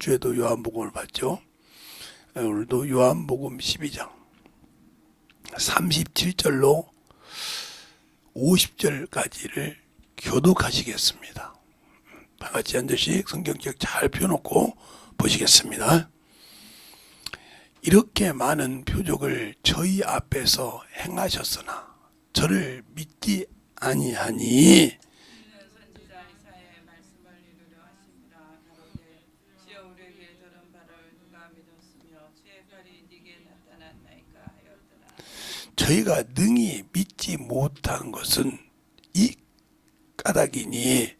주에도 요한복음을 봤죠. 오늘도 요한복음 12장 37절로 50절까지를 교독하시겠습니다. 다같이 한 절씩 성경책 잘 펴놓고 보시겠습니다. 이렇게 많은 표적을 저희 앞에서 행하셨으나 저를 믿지 아니하니 선지자 이사야의 말씀을 이루려 하심이라. 가로되 주여 우리에게 들은 바를 누가 믿었으며 주의 팔이 네게 나타났나이까 하였더라. 저희가 능히 믿지 못한 것은 이 까닭이니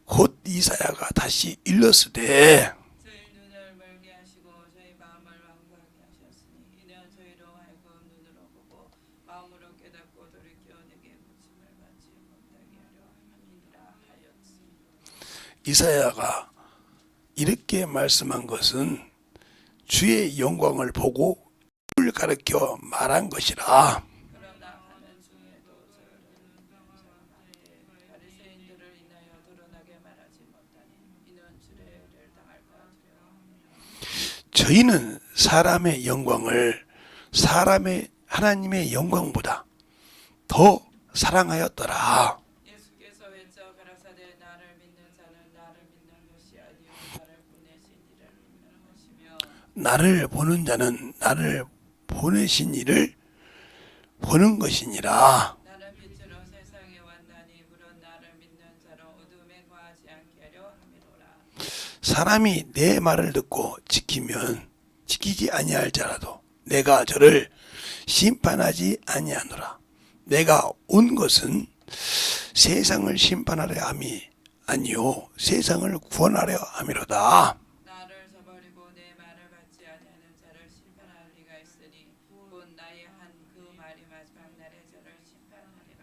곧 이사야가 다시 일렀으되 저희 눈을 멀게 하시고 저희 마음을 완고하게 하셨으니 이는 저희로 하여금 눈으로 보고 마음으로 깨닫고 돌이켜 내게 고침을 받지 못하게 하려 함이니라 하였으니. 이사야가 이렇게 말씀한 것은 주의 영광을 보고 을 가르쳐 말한 것이라. 그러나 하는 중에도 저희는 바리새인들을 인하여 드러나게 말하지 못하니 이는 주례를 당할까 두려워하며. 저희는 사람의 영광을 하나님의 영광보다 더 사랑하였더라. 예수께서 외쳐 가라사대 나를 믿는 자는 나를 믿는 것이 아니요 나를 보내신 이를 믿는 것이며. 나를 보는 자는 나를 보내신 이를 보는 것이니라. 나는 빛으로 세상에 왔나니 물은 나를 믿는 자로 어둠에 거하지 않게 하려 함이로라. 사람이 내 말을 듣고 지키지 아니할지라도 내가 저를 심판하지 아니하노라. 내가 온 것은 세상을 심판하려 함이 아니요 세상을 구원하려 함이로다. 나를 저버리고 내 말을 받지 아니하는 자를 심판할 리가 있으니 곧 나의 한 그 말이 마지막 날에 저를 심판하리라.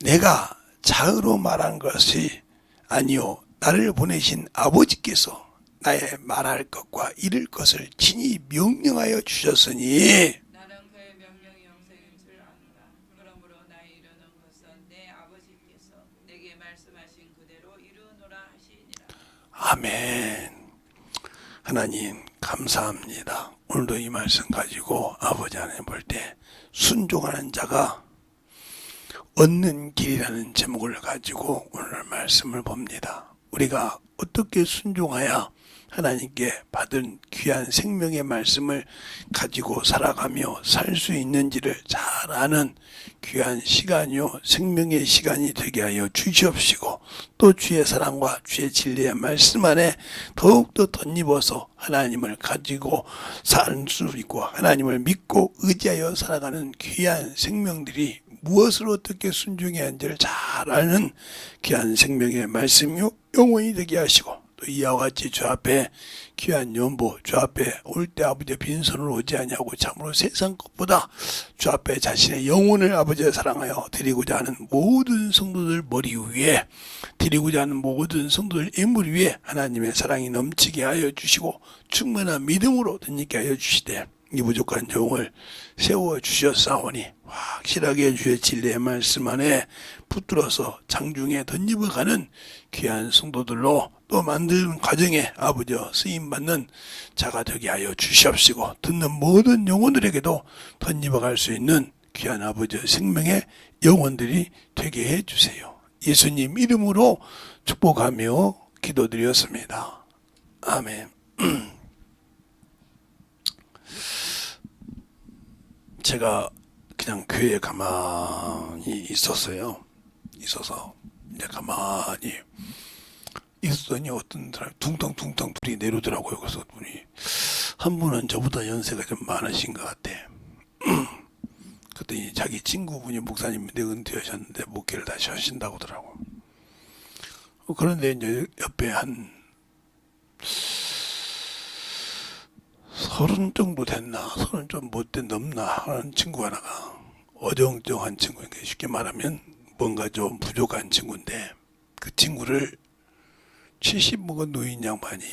내가 자의로 말한 것이 아니요 나를 보내신 아버지께서 나의 말할 것과 이를 것을 친히 명령하여 주셨으니 나는 그의 명령이 영생인 줄 아노라. 그러므로 나의 이루는 것은 내 아버지께서 내게 말씀하신 그대로 이루노라 하시니라. 아멘. 하나님 감사합니다. 오늘도 이 말씀 가지고 아버지 하나님 볼 때 순종하는 자가 얻는 길이라는 제목을 가지고 오늘 말씀을 봅니다. 우리가 어떻게 순종해야 하나님께 받은 귀한 생명의 말씀을 가지고 살아가며 살 수 있는지를 잘 아는 귀한 시간이요 생명의 시간이 되게 하여 주시옵시고 또 주의 사랑과 주의 진리의 말씀 안에 더욱더 덧입어서 하나님을 가지고 살 수 있고 하나님을 믿고 의지하여 살아가는 귀한 생명들이 무엇을 어떻게 순종해야 하는지를 잘 아는 귀한 생명의 말씀이요 영원히 되게 하시고 또 이와 같이 주 앞에 귀한 연보 주 앞에 올 때 아버지의 빈손으로 오지 아니하고 참으로 세상 것보다 주 앞에 자신의 영혼을 아버지의 사랑하여 드리고자 하는 모든 성도들 머리 위에 드리고자 하는 모든 성도들 인물 위에 하나님의 사랑이 넘치게 하여 주시고 충만한 믿음으로 덧입게 하여 주시되 이 부족한 종을 세워 주셨사오니 확실하게 주의 진리의 말씀 안에 붙들어서 장중에 덧입어가는 귀한 성도들로 또 만드는 과정에 아버지여 쓰임받는 자가 되게 하여 주시옵시고 듣는 모든 영혼들에게도 덧입어갈 수 있는 귀한 아버지의 생명의 영혼들이 되게 해주세요. 예수님 이름으로 축복하며 기도드렸습니다. 아멘. 제가 그냥 교회에 가만히 있었어요. 있어서 이제 가만히 있었더니 어떤 사람이 둥텅둥텅 둘이 내려오더라고요. 그래서 분이 한 분은 저보다 연세가 좀 많으신 것 같아. 그랬더니 자기 친구분이 목사님인데 은퇴하셨는데 목회를 다시 하신다고 하더라고. 그런데 이제 옆에 한 30 정도 됐나 30 좀 못 된 넘나 하는 친구 하나가 어정쩡한 친구인데 쉽게 말하면 뭔가 좀 부족한 친구인데 그 친구를 70 먹은 노인 양반이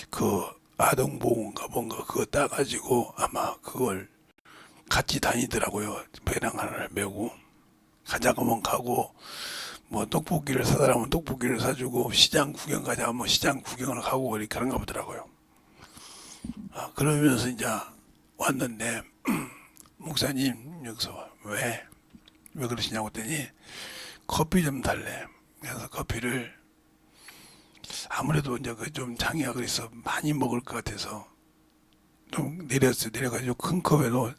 그 아동보험인가 뭔가 그거 따가지고 아마 그걸 같이 다니더라고요. 배낭 하나를 메고 가자고 하면 가고 뭐 떡볶이를 사달라면 떡볶이를 사주고 시장 구경 가자 뭐 시장 구경을 가고 이렇게 그런가 보더라고요. 그러면서 이제 왔는데 목사님 여기서 왜 그러시냐고 했더니 커피 좀 달래. 그래서 커피를 아무래도 이제 그 좀 장이가 그래서 많이 먹을 것 같아서 좀 내렸어요. 내려가지고 큰 컵에도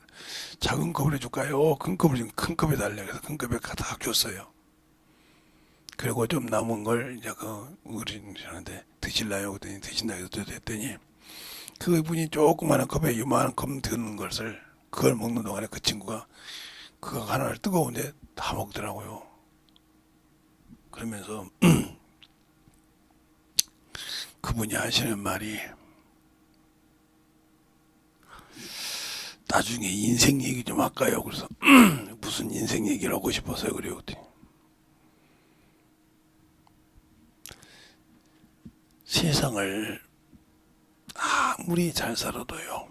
작은 컵을 해줄까요? 큰 컵에 달래. 그래서 큰 컵에 다 줬어요. 그리고 좀 남은 걸 이제 우리 저한테 드실래요? 그랬더니 드신다고 했더니 그분이 조그마한 컵에 요만한 컵 드는 것을 그걸 먹는 동안에 그 친구가 그거 하나를 뜨거운데 다 먹더라고요. 그러면서 그분이 하시는 말이 나중에 인생 얘기 좀 할까요? 그래서 무슨 인생 얘기를 하고 싶어서요. 그래요. 세상을 아무리 잘 살아도요.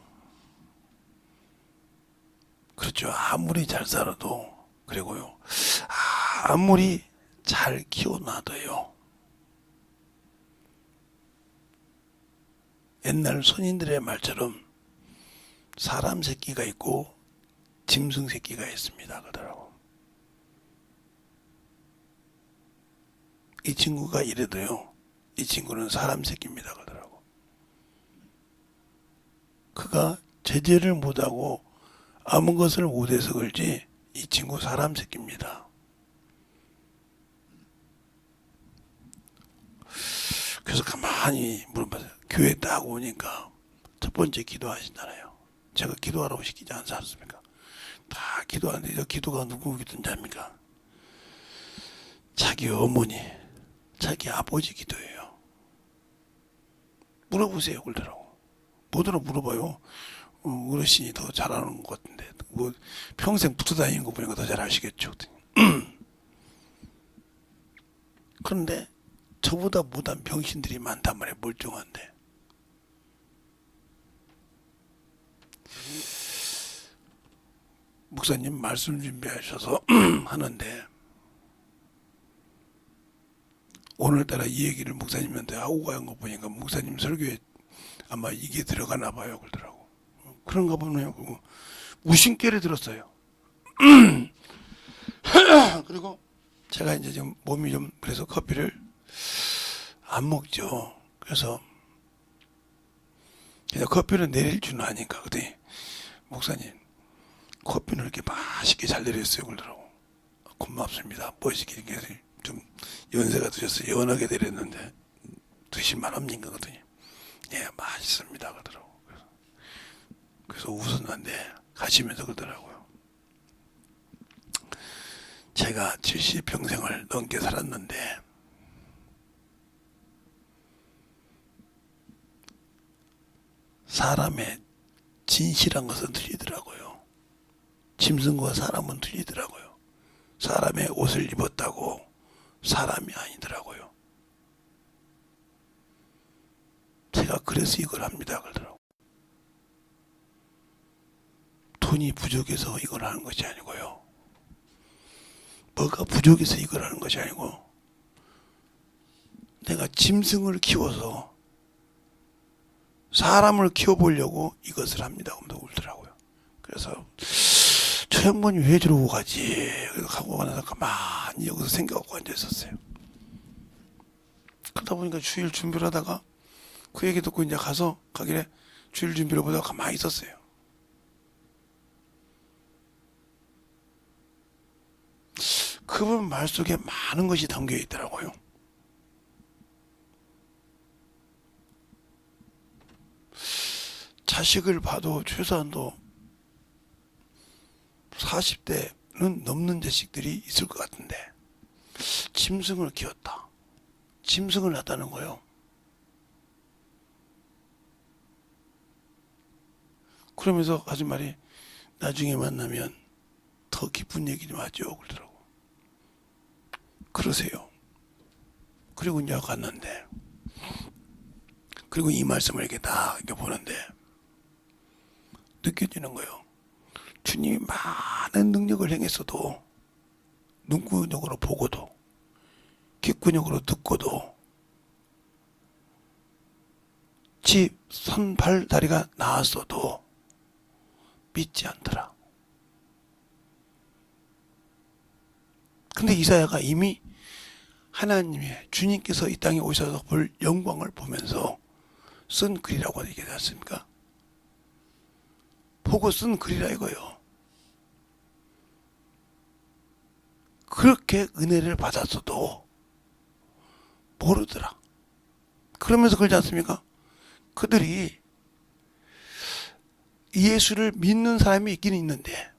그렇죠. 아무리 잘 살아도 그리고요. 아무리 잘 키워놔도요. 옛날 선인들의 말처럼 사람 새끼가 있고 짐승 새끼가 있습니다. 그러더라고. 이 친구가 이래도요. 이 친구는 사람 새끼입니다. 그러더라고. 그가 제재를 못하고 아무 것을 못해서 그렇지 이 친구 사람 새끼입니다. 그래서 가만히 물어봤어요. 교회 딱 오니까 첫 번째 기도하시잖아요. 제가 기도하라고 시키지 않지 않습니까? 다 기도하는데 저 기도가 누구 기도인지 압니까? 자기 어머니, 자기 아버지 기도예요. 물어보세요. 그러더라고. 뭐더러 물어봐요. 어르신이 더 잘하는 것 같은데 뭐 평생 붙어 다니는 거 보니까 더 잘 아시겠죠. 그런데 저보다 못한 병신들이 많단 말이에요. 멀쩡한데. 목사님 말씀 준비하셔서 하는데 오늘따라 이 얘기를 목사님한테 하고 간 거 보니까 목사님 설교에 아마 이게 들어가나 봐요. 그러더라고. 그런가 보네요. 무심결에 들었어요. 그리고 제가 이제 좀 몸이 좀 그래서 커피를 안 먹죠. 그래서 그냥 커피를 내릴 줄은 아니까 그랬더니 목사님 커피는 이렇게 맛있게 잘 내렸어요. 그러더라고. 고맙습니다. 멋있게 좀 연세가 드셔서 연하게 내렸는데 드실만 합니까? 그랬더니 예 맛있습니다. 그러더라고. 그래서 웃었는데 가시면서 그러더라고요. 제가 70평생을 넘게 살았는데 사람의 진실한 것은 틀리더라고요. 짐승과 사람은 틀리더라고요. 사람의 옷을 입었다고 사람이 아니더라고요. 제가 그래서 이걸 합니다. 그러더라고요. 돈이 부족해서 이걸 하는 것이 아니고요. 뭐가 부족해서 이걸 하는 것이 아니고 내가 짐승을 키워서 사람을 키워보려고 이것을 합니다. 하면서 울더라고요. 그래서 저 양반이 왜 저러고 가지? 그래서 가고 나서 가만히 여기서 생각하고 앉아 있었어요. 그러다 보니까 주일 준비를 하다가 그 얘기 듣고 이제 가길래 주일 준비를 보다가 가만히 있었어요. 그분 말 속에 많은 것이 담겨 있더라고요. 자식을 봐도 최소한도 40대는 넘는 자식들이 있을 것 같은데 짐승을 키웠다. 짐승을 낳았다는 거예요. 그러면서 하신 말이 나중에 만나면 더 기쁜 얘기 좀 하죠. 그러더라고. 그러세요. 그리고 이제 갔는데 그리고 이 말씀을 이렇게 딱 이렇게 보는데 느껴지는 거예요. 주님이 많은 능력을 행했어도 눈구녕으로 보고도 귓근육으로 듣고도 지 손, 발, 다리가 나았어도 믿지 않더라. 근데 이사야가 이미 하나님의 주님께서 이 땅에 오셔서 볼 영광을 보면서 쓴 글이라고 얘기하지 않습니까? 보고 쓴 글이라 이거요. 그렇게 은혜를 받았어도 모르더라. 그러면서 그러지 않습니까? 그들이 예수를 믿는 사람이 있기는 있는데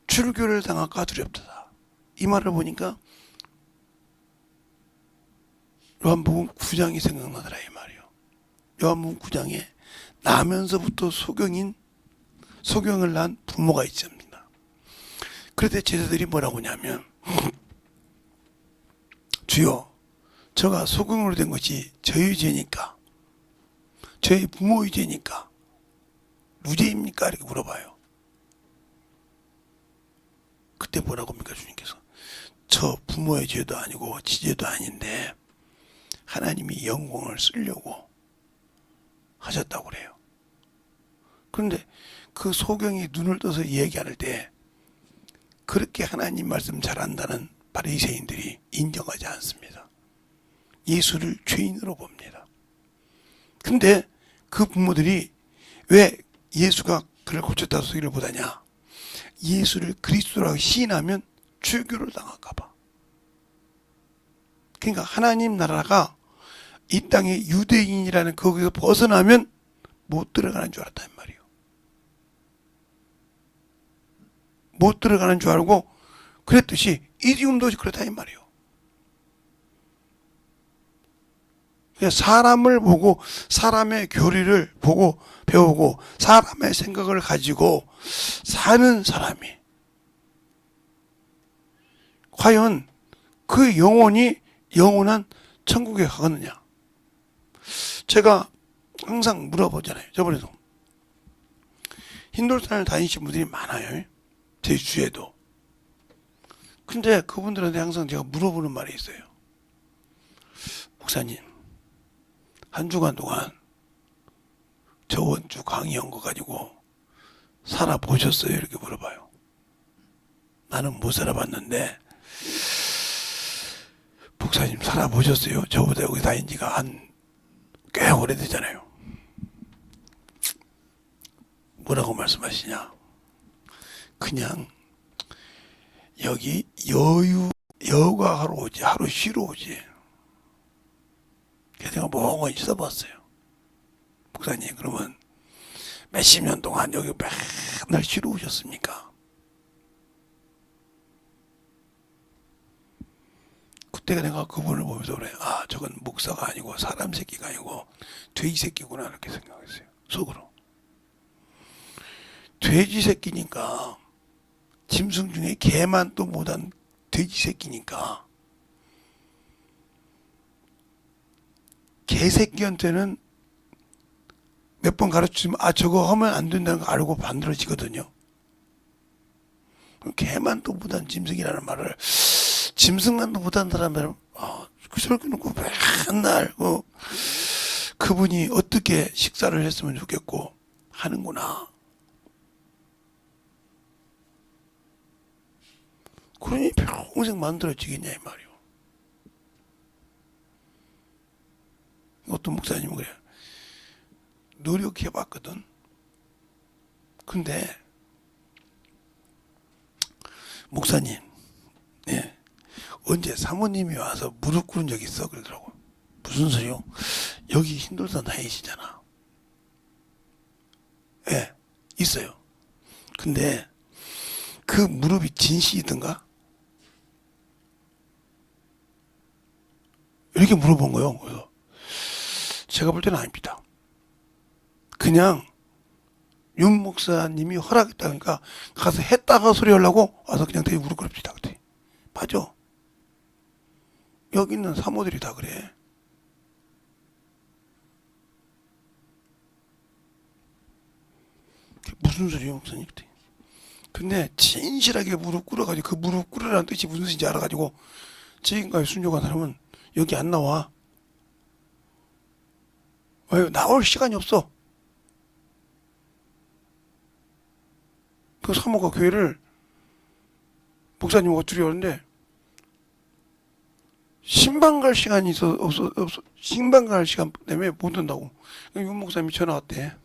출교를 당할까 두렵다. 이 말을 보니까 요한복음 9장이 생각나더라 이 말이요. 요한복음 9장에 나면서부터 소경을 낳은 부모가 있습니다. 그런데 제자들이 뭐라고 하냐면 주여 저가 소경으로 된 것이 저희 죄니까 저희 부모의 죄니까 무죄입니까? 이렇게 물어봐요. 그때 뭐라고 합니까 주님께서? 저 부모의 죄도 아니고 지죄도 아닌데 하나님이 영광을 쓰려고 하셨다고 그래요. 그런데 그 소경이 눈을 떠서 얘기할 때 그렇게 하나님 말씀 잘한다는 바리새인들이 인정하지 않습니다. 예수를 죄인으로 봅니다. 근데 그 부모들이 왜 예수가 그를 고쳤다는 소리를 못하냐? 예수를 그리스도라고 시인하면 출교를 당할까 봐. 그러니까 하나님 나라가 이 땅에 유대인이라는 거기서 벗어나면 못 들어가는 줄 알았단 말이에요. 못 들어가는 줄 알고 그랬듯이 이 지금도 그렇다 이 말이에요. 사람을 보고 사람의 교리를 보고 배우고 사람의 생각을 가지고 사는 사람이 과연 그 영혼이 영원한 천국에 가겠느냐? 제가 항상 물어보잖아요. 저번에도 힌두산을 다니신 분들이 많아요. 제 주에도. 근데 그분들한테 항상 제가 물어보는 말이 있어요. 목사님, 한 주간 동안 저번 주 강의한 거 가지고 살아보셨어요? 이렇게 물어봐요. 나는 못 살아봤는데 목사님 살아보셨어요? 저보다 여기 다닌 지가 꽤 오래되잖아요. 뭐라고 말씀하시냐? 그냥 여기 여가 하러 오지 하루 쉬러 오지. 그래서 제가 멍하니 써봤어요. 목사님 그러면 몇십 년 동안 여기 맨날 쉬러 오셨습니까? 그때가 내가 그분을 보면서 그래. 아 저건 목사가 아니고 사람 새끼가 아니고 돼지 새끼구나 이렇게 생각했어요. 속으로. 돼지 새끼니까 짐승 중에 개만 또 못한 돼지 새끼니까 개새끼한테는 몇 번 가르치면 아 저거 하면 안 된다는 거 알고 만들어지거든요. 개만 또 못한 짐승이라는 말을 짐승만도 못한 사람을 그렇게 놓고 맨날 그분이 어떻게 식사를 했으면 좋겠고 하는구나. 그러니 평생 만들어지겠냐 이 말이요. 어떤 목사님은 그래요. 노력해봤거든. 근데 목사님, 예, 언제 사모님이 와서 무릎 꿇은 적 있어? 그러더라고. 무슨 소리요? 여기 신돌산 다니시잖아. 예, 있어요. 근데 그 무릎이 진실이든가? 이렇게 물어본 거예요. 그래서 제가 볼 때는 아닙니다. 그냥 윤 목사님이 허락했다 그러니까 가서 했다가 소리 하려고 와서 그냥 되게 무릎 꿇읍시다. 그때 맞아. 여기 있는 사모들이 다 그래. 무슨 소리예요 목사님? 그때 근데 진실하게 무릎 꿇어가지고 그 무릎 꿇으라는 뜻이 무슨 뜻인지 알아가지고 지금까지 순종한 사람은 여기 안 나와. 왜? 나올 시간이 없어. 그 사모가 교회를 목사님 어쩌리 하는데 신방 갈 시간이 없어. 신방 갈 시간 때문에 못 온다고. 윤 목사님이 전화 왔대.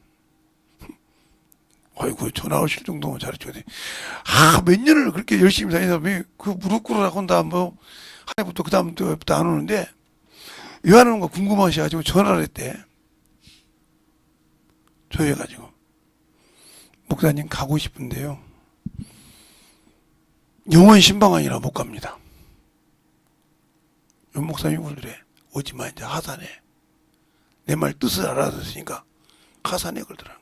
아이고, 전화 오실 정도면 잘해줘야 돼. 몇 년을 그렇게 열심히 다니다 보면 그 무릎 꿇으라고 한다, 뭐, 하나부터 그 다음부터 안 오는데, 왜 안 오는 거 궁금하셔가지고 전화를 했대. 저해가지고. 목사님 가고 싶은데요. 영원 신방아니라 못 갑니다. 윤 목사님이 그러더래. 오지마, 이제 하산해. 내 말 뜻을 알아듣으니까 하산해 그러더라는 거야.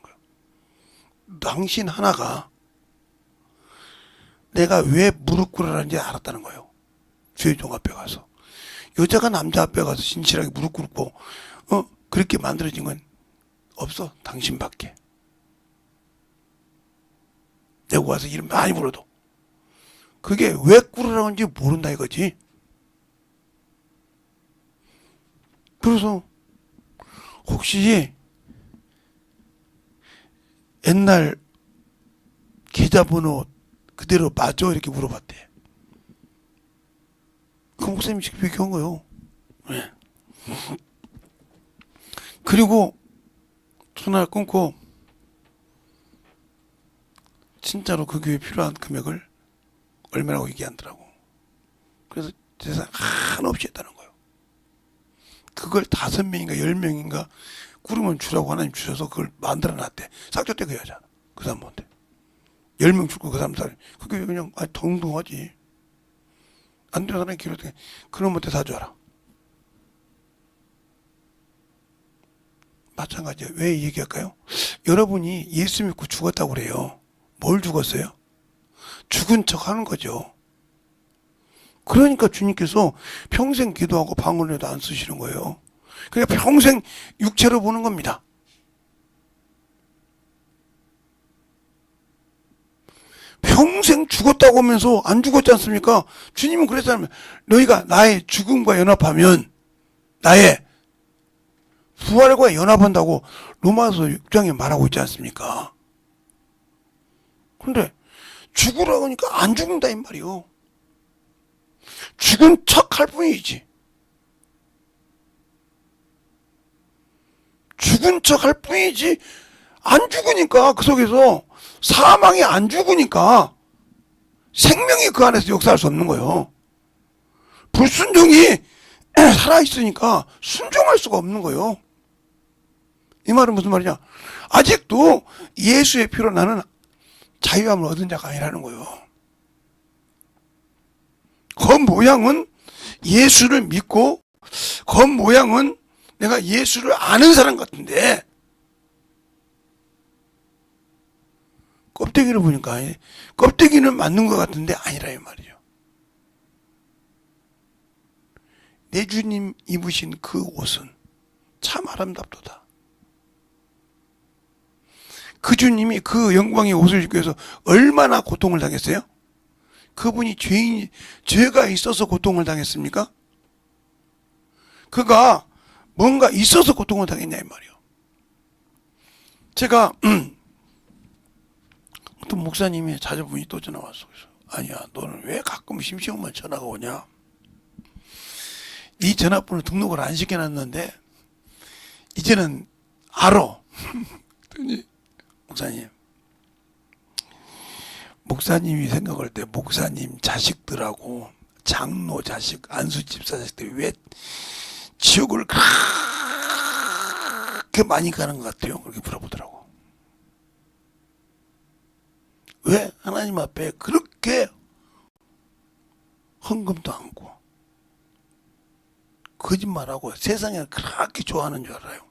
당신 하나가 내가 왜 무릎 꿇으라는지 알았다는 거예요. 주의종 앞에 가서. 여자가 남자 앞에 가서 진실하게 무릎 꿇고, 그렇게 만들어진 건 없어. 당신밖에. 내가 와서 이름 많이 불러도. 그게 왜 꿇으라는지 모른다 이거지. 그래서 혹시 옛날 계좌번호 그대로 맞아? 이렇게 물어봤대. 그 목사님이 직접 얘기한 거예요. 네. 그리고 전화를 끊고 진짜로 그 교회에 필요한 금액을 얼마라고 얘기하더라고. 그래서 재산 한없이 했다는 거예요. 그걸 5명인가 10명인가 꾸르면 주라고 하나님 주셔서 그걸 만들어 놨대. 삭제때 그 여자. 그 사람한테. 10명 줄고 그 사람 살. 그게 그냥 동동하지. 안 되는 사람이 길어도 그놈한테 사줘라. 마찬가지예요. 왜 얘기할까요? 여러분이 예수 믿고 죽었다고 그래요. 뭘 죽었어요? 죽은 척 하는 거죠. 그러니까 주님께서 평생 기도하고 방언에도 안 쓰시는 거예요. 그러니까 평생 육체로 보는 겁니다. 평생 죽었다고 하면서 안 죽었지 않습니까? 주님은 그랬잖아요. 너희가 나의 죽음과 연합하면 나의 부활과 연합한다고 로마서 6장에 말하고 있지 않습니까? 근데 죽으라고 하니까 안 죽는다 이 말이요. 죽은 척 할 뿐이지. 죽은 척 할 뿐이지 안 죽으니까 그 속에서 사망이 안 죽으니까 생명이 그 안에서 역사할 수 없는 거예요. 불순종이 살아있으니까 순종할 수가 없는 거예요. 이 말은 무슨 말이냐? 아직도 예수의 피로 나는 자유함을 얻은 자가 아니라는 거예요. 겉모양은 예수를 믿고 겉모양은 내가 예수를 아는 사람 같은데 껍데기를 보니까 껍데기는 맞는 것 같은데 아니라 이 말이죠. 내 주님 입으신 그 옷은 참 아름답도다. 그 주님이 그 영광의 옷을 입기 위해서 얼마나 고통을 당했어요? 그분이 죄가 있어서 고통을 당했습니까? 그가 뭔가 있어서 고통을 당했냐 이 말이요. 제가 어떤 목사님이 자녀분이 또 전화 왔어. 그래서 아니야, 너는 왜 가끔 심심하면 전화가 오냐? 네 전화번호 등록을 안 시켜놨는데 이제는 알아. 목사님이 생각할 때 목사님 자식들하고 장로 자식, 안수 집사 자식들이 왜 지옥을 그렇게 많이 가는 것 같아요? 그렇게 물어보더라고. 왜 하나님 앞에 그렇게 헌금도 않고 거짓말하고 세상에 그렇게 좋아하는 줄 알아요?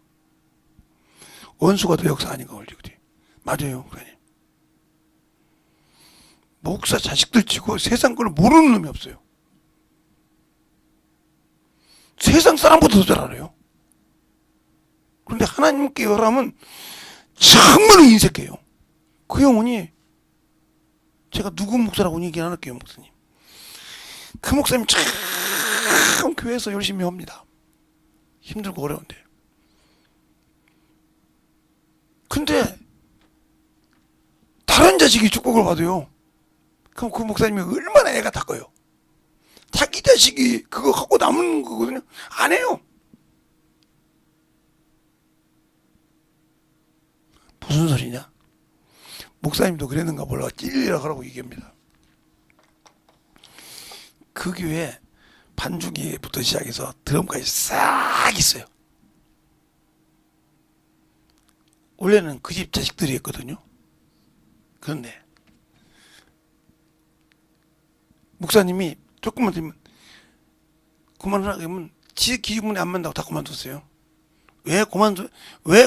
원수가 더 역사하니까 올지 그래. 맞아요, 그러니. 목사 자식들 치고 세상 걸 모르는 놈이 없어요. 세상 사람보다 더 잘 알아요. 그런데 하나님께 열하면 정말 인색해요. 그 영혼이 제가 누구 목사라고 얘기 안 할게요, 목사님. 그 목사님 참 교회에서 열심히 합니다. 힘들고 어려운데. 근데 다른 자식이 축복을 받아요. 그럼 그 목사님이 얼마나 애가 닦아요. 자기 자식이 그거 갖고 남는 거거든요. 안 해요. 무슨 소리냐? 목사님도 그랬는가 몰라. 찔리라 하라고 얘기합니다. 그 교회 반주기부터 시작해서 드럼까지 싹 있어요. 원래는 그 집 자식들이 했거든요. 그런데 목사님이 조금만 되면 그만하라 하면 지 기분에 안 맞는다고 다 그만뒀어요. 왜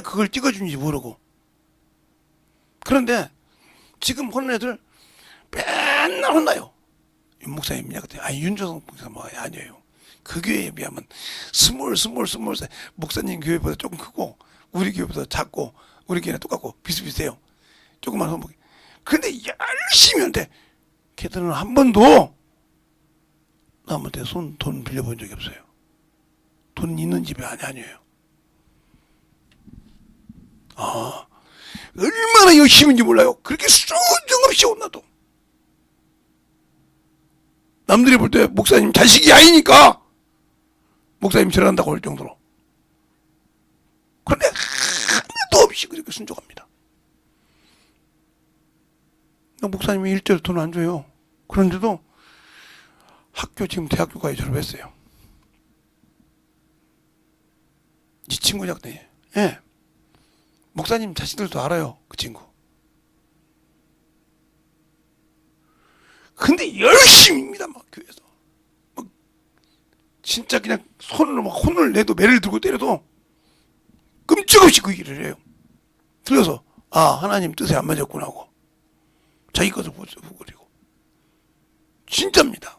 그걸 찍어준지 모르고. 그런데 지금 혼난 애들 맨날 혼나요. 윤 목사님이냐 그랬더니 아니 윤조성 목사님 아니에요. 그 교회에 비하면 스몰 목사님 교회보다 조금 크고 우리 교회보다 작고 우리 교회랑 똑같고 비슷비슷해요. 조금만 손목이. 그런데 열심히 하는데 걔들은 한 번도 남한테 돈 빌려본 적이 없어요. 돈 있는 집이 아니에요. 아, 얼마나 열심인지 몰라요. 그렇게 수정없이 혼나도. 남들이 볼 때 목사님 자식이 아니니까 목사님 절한다고 할 정도로. 그런데 하나도 없이 그렇게 순종합니다. 목사님이 일절 돈 안 줘요. 그런데도 지금 대학교까지 졸업했어요. 이 친구냐 그랬더니 예. 목사님 자식들도 알아요. 그 친구. 근데 열심히입니다. 막 교회에서. 막 진짜 그냥 손으로 막 혼을 내도 매를 들고 때려도 끔찍없이 그 일을 해요. 들려서 하나님 뜻에 안 맞았구나 하고 자기 것을 부그리고. 진짜입니다.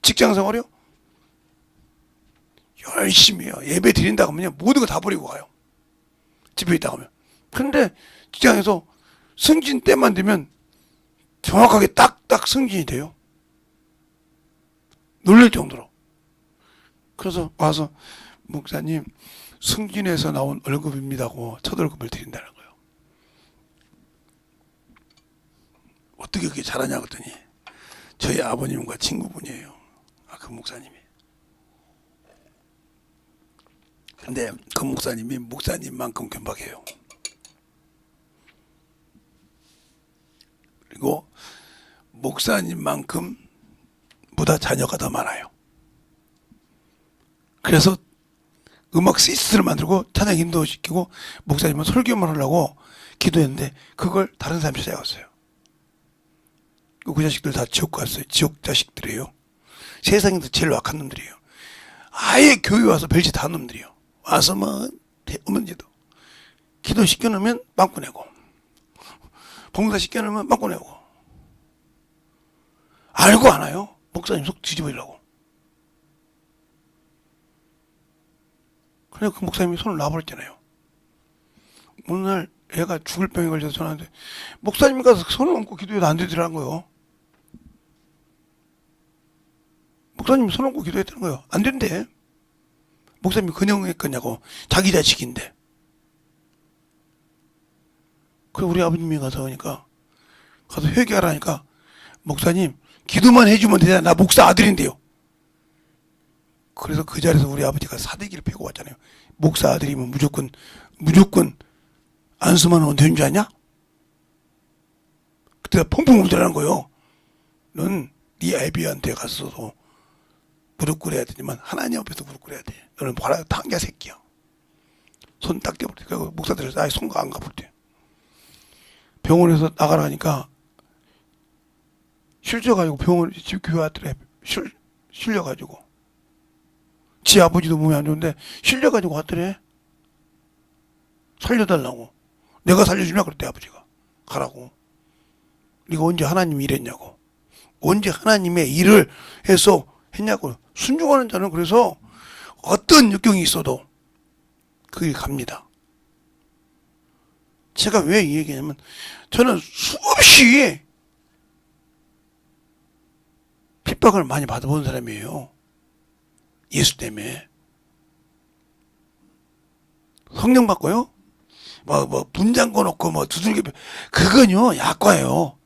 직장생활이요? 열심히 해요. 예배 드린다고 하면 모든 거 다 버리고 가요. 집에 있다가 하면. 그런데 직장에서 승진 때만 되면 정확하게 딱딱 승진이 돼요. 놀랄 정도로. 그래서 와서 목사님 승진해서 나온 월급입니다고 첫 월급을 드린다는 거예요. 어떻게 그렇게 잘하냐 그랬더니 저희 아버님과 친구분이에요. 그 목사님이. 근데 그 목사님이 목사님만큼 견박해요. 그리고 목사님만큼 보다 자녀가 더 많아요. 그래서 음악 시스를 만들고 찬양 인도시키고 목사님은 설교만 하려고 기도했는데 그걸 다른 사람이 찾아갔어요. 그 자식들 다 지옥 갔어요. 지옥 자식들이에요. 세상에서 제일 악한 놈들이에요. 아예 교회 와서 별짓 다 한 놈들이에요. 와서 뭐 어머니도 기도 시켜놓으면 빵꾸 내고 봉사 시켜놓으면 빵꾸 내고 알고 안 와요. 목사님 속 뒤집어지려고. 그래서 그 목사님이 손을 놔버렸잖아요. 어느 날 애가 죽을 병에 걸려서 전화하는데 목사님 가서 손을 얹고 기도해도 안 되더라는 거예요. 목사님이 손 얹고 기도했다는 거예요. 안 된대. 목사님이 근영했겠냐고. 자기 자식인데. 그래 우리 아버님이 가서 회개하라니까 목사님 기도만 해주면 되잖아. 나 목사 아들인데요. 그래서 그 자리에서 우리 아버지가 사대기를 패고 왔잖아요. 목사 아들이면 무조건 안수만 하면 되는 줄 아냐? 그때 펑펑 울더라는 거예요. 넌 네 애비한테 가서도 무릎 꿇어야 되지만 하나님 앞에서 무릎 꿇어야 돼. 너는 봐라 당자 새끼야. 손 딱 떼버려. 그리고 목사들은 아예 손가 안 가버려. 병원에서 나가라니까 실져가지고 병원 집 교회 왔더래. 실려가지고 지 아버지도 몸이 안 좋은데 실려가지고 왔더래. 살려달라고. 내가 살려주냐 그랬대 아버지가. 가라고. 네가 언제 하나님 일했냐고. 언제 하나님의 일을 해서 했냐고. 순종하는 자는 그래서 어떤 역경이 있어도 그 길 갑니다. 제가 왜 이 얘기냐면 저는 수없이 핍박을 많이 받아본 사람이에요. 예수 때문에. 성령 받고요. 분장거 놓고 두들겨. 그건요, 약과예요.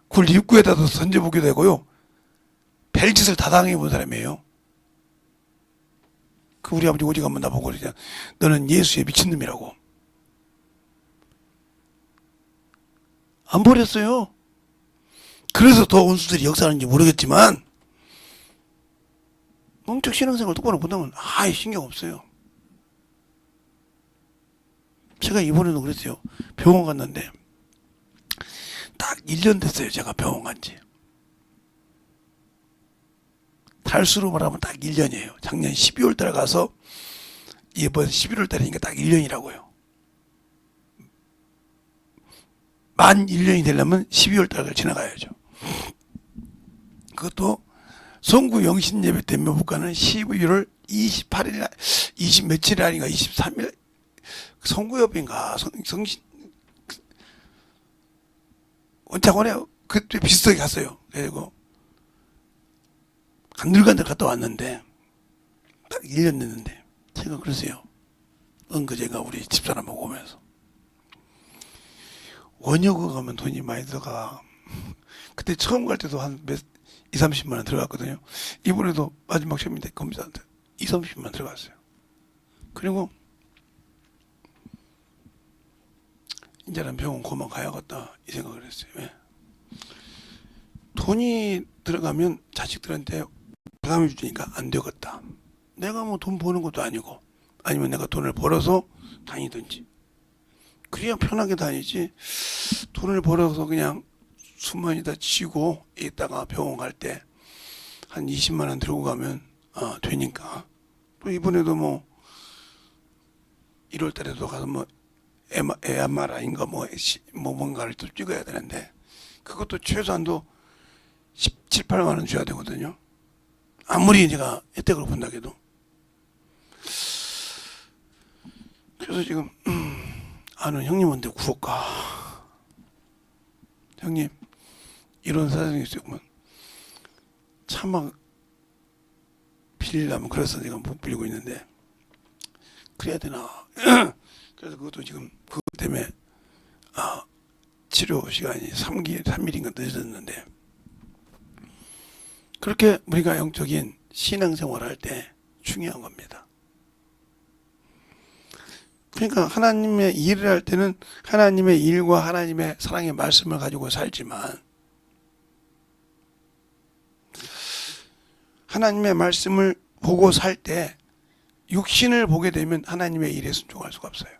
굴 입구에다도 던져보게 되고요. 별짓을 다 당해본 사람이에요. 그 우리 아버지 오직 한번 나보고 그러잖아. 너는 예수의 미친놈이라고. 안 버렸어요. 그래서 더 원수들이 역사하는지 모르겠지만 영적 신앙생활 똑바로 못하면 아예 신경 없어요. 제가 이번에도 그랬어요. 병원 갔는데 딱 1년 됐어요. 제가 병원 간지. 달수로 말하면 딱 1년이에요. 작년 12월 달에 가서 이번 11월 달이니까 딱 1년이라고요. 만 1년이 되려면 12월 달을 지나가야죠. 그것도 성구 영신 예배 때 묘복가는 12월 28일, 20 며칠 아닌가 23일 성구 예배인가 성신 원창원에 그때 비슷하게 갔어요. 그리고 간들간들 갔다 왔는데 딱 1년 됐는데 제가 그러세요. 엊그제가 우리 집사람하고 오면서 원효고 가면 돈이 많이 들어가. 그때 처음 갈 때도 한 2, 30만 원 들어갔거든요. 이번에도 마지막 시험인데 검사한테 2, 30만 원 들어갔어요. 그리고 이제는 병원 그만 가야겠다 이 생각을 했어요. 왜? 돈이 들어가면 자식들한테 부담을 주니까 안 되겠다. 내가 돈 버는 것도 아니고 아니면 내가 돈을 벌어서 다니든지 그래야 편하게 다니지. 돈을 벌어서 그냥 수만이다 치고 이따가 병원 갈 때 한 20만 원 들고 가면 되니까. 또 이번에도 1월 달에도 가서 MRI인가 뭔가를 또 찍어야 되는데 그것도 최소한도 17, 8만 원 줘야 되거든요. 아무리 제가 혜택을 본다고 해도. 그래서 지금 아는 형님한테 구할까. 형님 이런 사정이 있으면 차마 빌리려면 그래서 내가 못 빌리고 있는데 그래야 되나. 그래서 그것도 지금 그것 때문에 치료 시간이 3일인가 늦었는데 그렇게 우리가 영적인 신앙생활을 할 때 중요한 겁니다. 그러니까 하나님의 일을 할 때는 하나님의 일과 하나님의 사랑의 말씀을 가지고 살지만 하나님의 말씀을 보고 살 때 육신을 보게 되면 하나님의 일에 순종할 수가 없어요.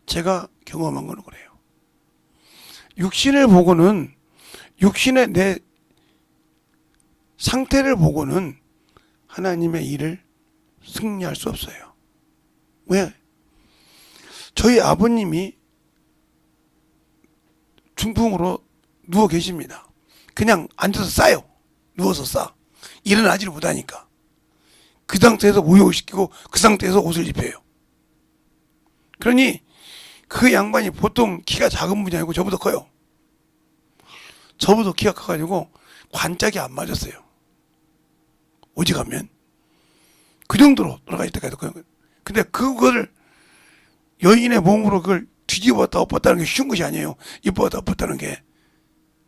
제가 경험한 건 그래요. 육신을 보고는 육신의 내 상태를 보고는 하나님의 일을 승리할 수 없어요. 왜? 저희 아버님이 중풍으로 누워 계십니다. 그냥 앉아서 싸요. 누워서 싸. 일어나지를 못하니까. 그 상태에서 모욕을 시키고 그 상태에서 옷을 입혀요. 그러니 그 양반이 보통 키가 작은 분이 아니고 저보다 커요. 저보다 키가 커가지고 관짝이 안 맞았어요. 오직하면 그 정도로 돌아가 있다가 근데 그거를 여인의 몸으로 그걸 뒤집었다 엎었다는 게 쉬운 것이 아니에요. 이뻤다 엎었다는 게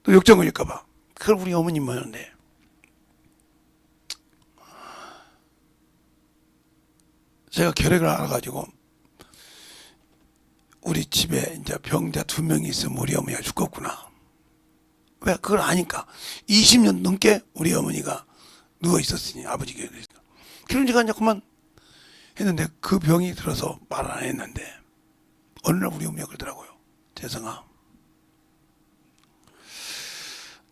또 역정 걸릴까봐. 그걸 우리 어머님만 하는데 제가 결핵을 알아가지고 우리 집에 이제 병자 2명이 있으면 우리 어머니가 죽겠구나. 왜? 그걸 아니까 20년 넘게 우리 어머니가 누워 있었으니 아버지가 그런 제가 이제 그만 했는데 그 병이 들어서 말 안 했는데 어느 날 우리 어머니가 그러더라고요. 재성아,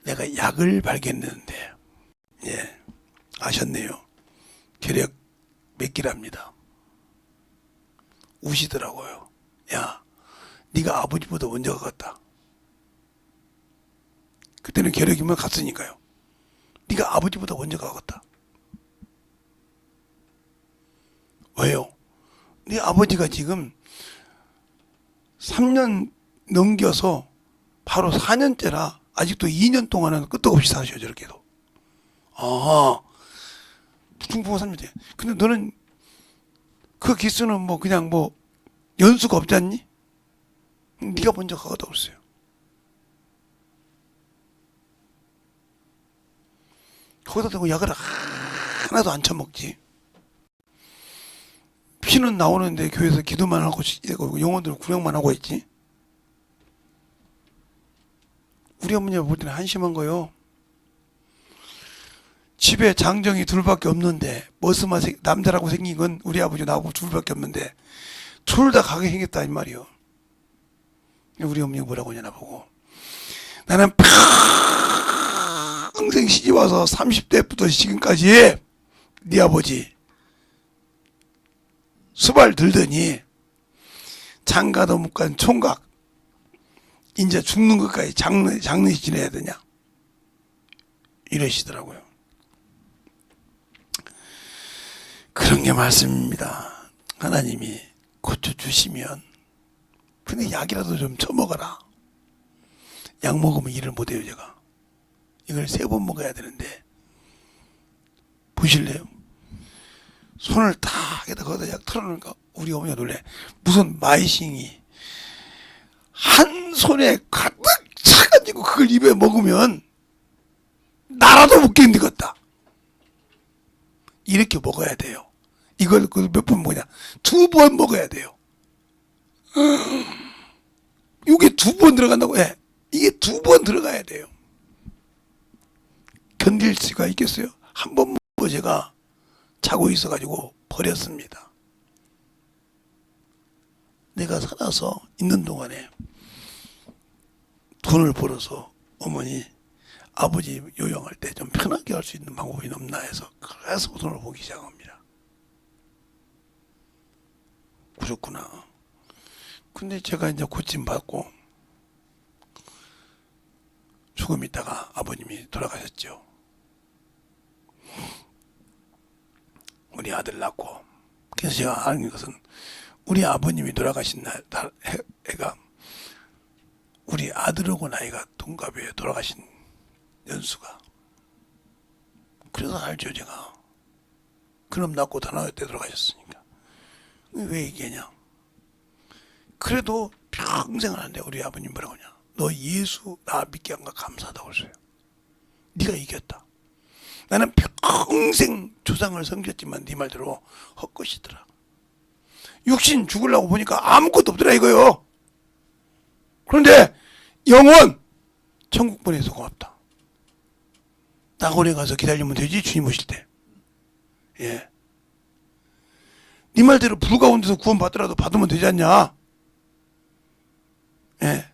내가 약을 발견했는데 예 아셨네요. 결핵 몇 기랍니다. 우시더라고요. 야, 네가 아버지보다 먼저 갔다. 그때는 결핵이면 갔으니까요. 네가 아버지보다 먼저 가겠다. 왜요? 네 아버지가 지금 3년 넘겨서 바로 4년째라 아직도 2년 동안은 끄떡없이 사셔 저렇게도. 아, 중풍 3년째. 근데 너는 그 기수는 뭐 그냥 뭐 연수가 없지 않니? 네가 먼저 가거다 그랬어요. 거기다 대고 약을 하나도 안 처먹지. 피는 나오는데 교회에서 기도만 하고 영혼들 구령만 하고 있지. 우리 어머니가 볼 때는 한심한 거요. 집에 장정이 둘밖에 없는데 머스마 남자라고 생긴 건 우리 아버지 나하고 둘밖에 없는데 둘 다 가게 생겼다 이 말이요. 우리 어머니가 뭐라고 하냐 나보고, 나는 평생 시집 와서 30대부터 지금까지 네 아버지 수발 들더니 장가도 못 간 총각 이제 죽는 것까지 장례식 지내야 되냐 이러시더라고요. 그런 게 말씀입니다. 하나님이 고쳐주시면 근데 약이라도 좀 처먹어라. 약 먹으면 일을 못해요. 제가 이걸 3번 먹어야 되는데 보실래요? 손을 딱 해다 거기다 약 털어놓으니까 우리 어머니가 놀래. 무슨 마이싱이 한 손에 가득 차가지고 그걸 입에 먹으면 나라도 못 견디겠다. 이렇게 먹어야 돼요. 이걸 몇 번 먹냐? 2번 먹어야 돼요. 이게 2번 들어간다고 해. 이게 2번 들어가야 돼요. 견딜 수가 있겠어요? 한 번 먹고 제가 자고 있어가지고 버렸습니다. 내가 살아서 있는 동안에 돈을 벌어서 어머니 아버지 요양할 때 좀 편하게 할 수 있는 방법이 없나 해서 그래서 돈을 보기 시작합니다. 그렇구나. 근데 제가 이제 고침받고 조금 있다가 아버님이 돌아가셨죠. 우리 아들 낳고. 그래서 제가 아는 것은 우리 아버님이 돌아가신 해가 우리 아들하고 나이가 동갑이에요. 돌아가신 연수가. 그래서 알죠 제가. 그럼 낳고 다나올 때 돌아가셨으니까. 왜 얘기하냐. 그래도 평생을 하는데 우리 아버님 뭐라고 하냐. 너 예수 나 믿게 한 거 감사하다고 그랬어요. 네가 이겼다. 나는 평생 조상을 섬겼지만 네 말대로 헛것이더라. 육신 죽으려고 보니까 아무것도 없더라 이거요. 그런데 영원 천국 보내서 고맙다. 낙원에 가서 기다리면 되지 주님 오실 때. 예. 네 말대로 불 가운데서 구원 받더라도 받으면 되지 않냐. 예.